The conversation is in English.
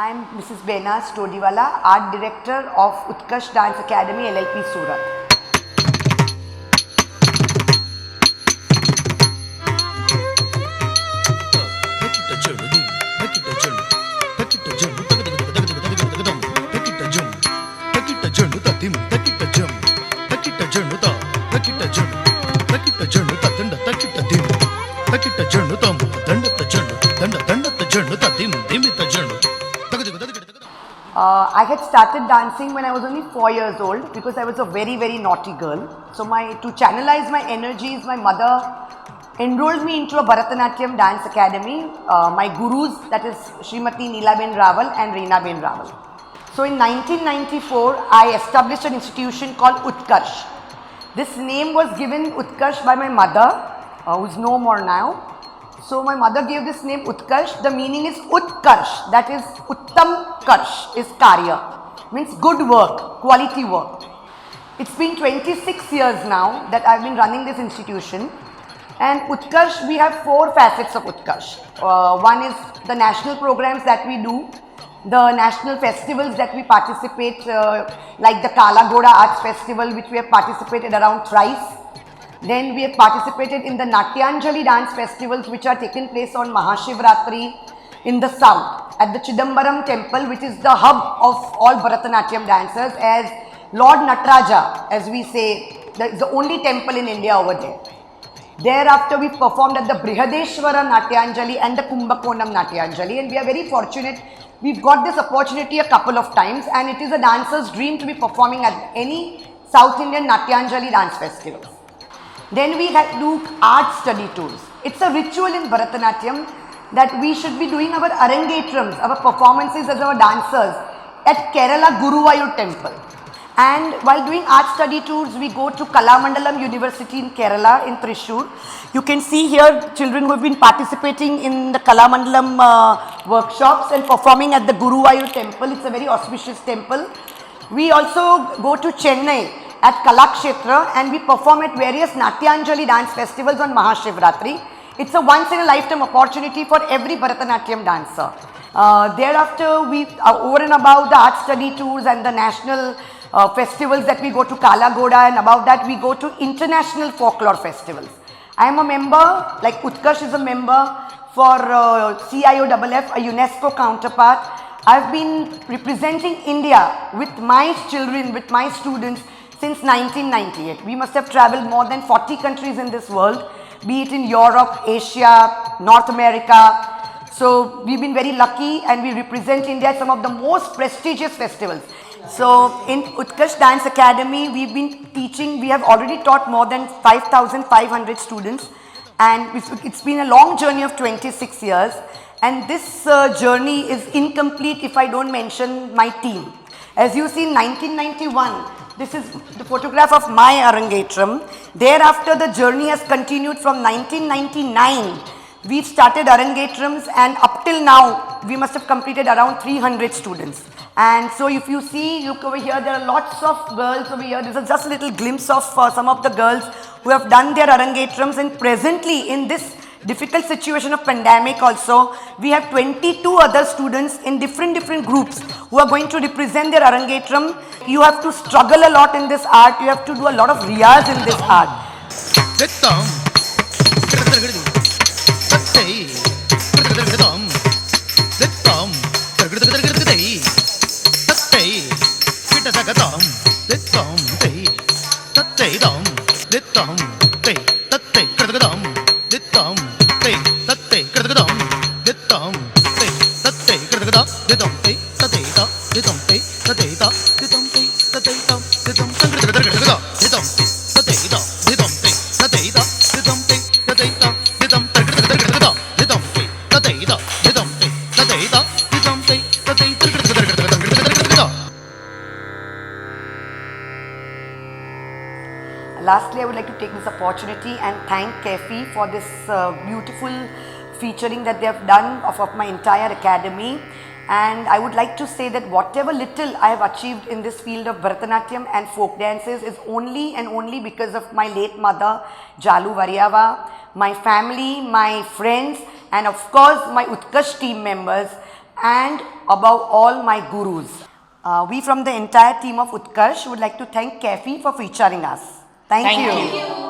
I am Mrs. Behnaz Todiwala, Art Director of Utkarsh Dance Academy, LLP, Surat. I had started dancing when I was only 4 years old because I was a very naughty girl. So to channelize my energies, my mother enrolled me into a Bharatanatyam dance academy. My gurus, that is Srimati Neelaben Rawal and Reenaben Rawal. So in 1994, I established an institution called Utkarsh. This name was given Utkarsh by my mother, who is no more now. So my mother gave this name Utkarsh. The meaning is Utkarsh, that is Uttam Karsh, is Karya, means good work, quality work. It's been 26 years now that I've been running this institution. And Utkarsh, we have 4 facets of Utkarsh. One is the national programs that we do, the national festivals that we participate, like the Kala Ghoda Arts Festival, which we have participated around thrice. Then we have participated in the Natyanjali dance festivals, which are taken place on Mahashivratri in the south at the Chidambaram temple, which is the hub of all Bharatanatyam dancers, as Lord Nataraja, as we say, the only temple in India over there. Thereafter, we performed at the Brihadeshwara Natyanjali and the Kumbakonam Natyanjali, and we are very fortunate. We've got this opportunity a couple of times, and it is a dancer's dream to be performing at any South Indian Natyanjali dance festivals. Then we had do art study tours. It's a ritual in Bharatanatyam that we should be doing our arangetrams, our performances as our dancers at Kerala Guruvayur temple. And while doing art study tours, we go to Kalamandalam University in Kerala, in Thrissur. You can see here children who have been participating in the Kalamandalam workshops and performing at the Guruvayur temple. It's a very auspicious temple. We also go to Chennai at Kalakshetra and we perform at various Natyanjali dance festivals on Mahashivratri. It's a once in a lifetime opportunity for every Bharatanatyam dancer. Thereafter, we over and above the art study tours and the national festivals that we go to Kala Ghoda, and above that we go to international folklore festivals. I am a member, like Utkarsh is a member for CIOFF, a UNESCO counterpart. I've been representing India with my children, with my students since 1998. We must have traveled more than 40 countries in this world, be it in Europe, Asia, North America. So we've been very lucky and we represent India at some of the most prestigious festivals. So in Utkarsh Dance Academy, we've been teaching, we have already taught more than 5,500 students, and it's been a long journey of 26 years. And this journey is incomplete if I don't mention my team. As you see, in 1991, this is the photograph of my Arangetram. Thereafter, the journey has continued from 1999. We've started Arangetrams, and up till now, we must have completed around 300 students. And so if you see, look over here, there are lots of girls over here. This is just a little glimpse of some of the girls who have done their Arangetrams, and presently in this difficult situation of pandemic also, we have 22 other students in different groups who are going to represent their Arangetram. You have to struggle a lot in this art. You have to do a lot of riyaz in this art. Lastly, I would like to take this opportunity and thank KEFI for this beautiful featuring that they have done of my entire academy. And I would like to say that whatever little I have achieved in this field of Bharatanatyam and folk dances is only and only because of my late mother, Jalu Variava, my family, my friends, and of course my Utkarsh team members. and above all my gurus. We from the entire team of Utkarsh would like to thank Kefi for featuring us. Thank you. Thank you.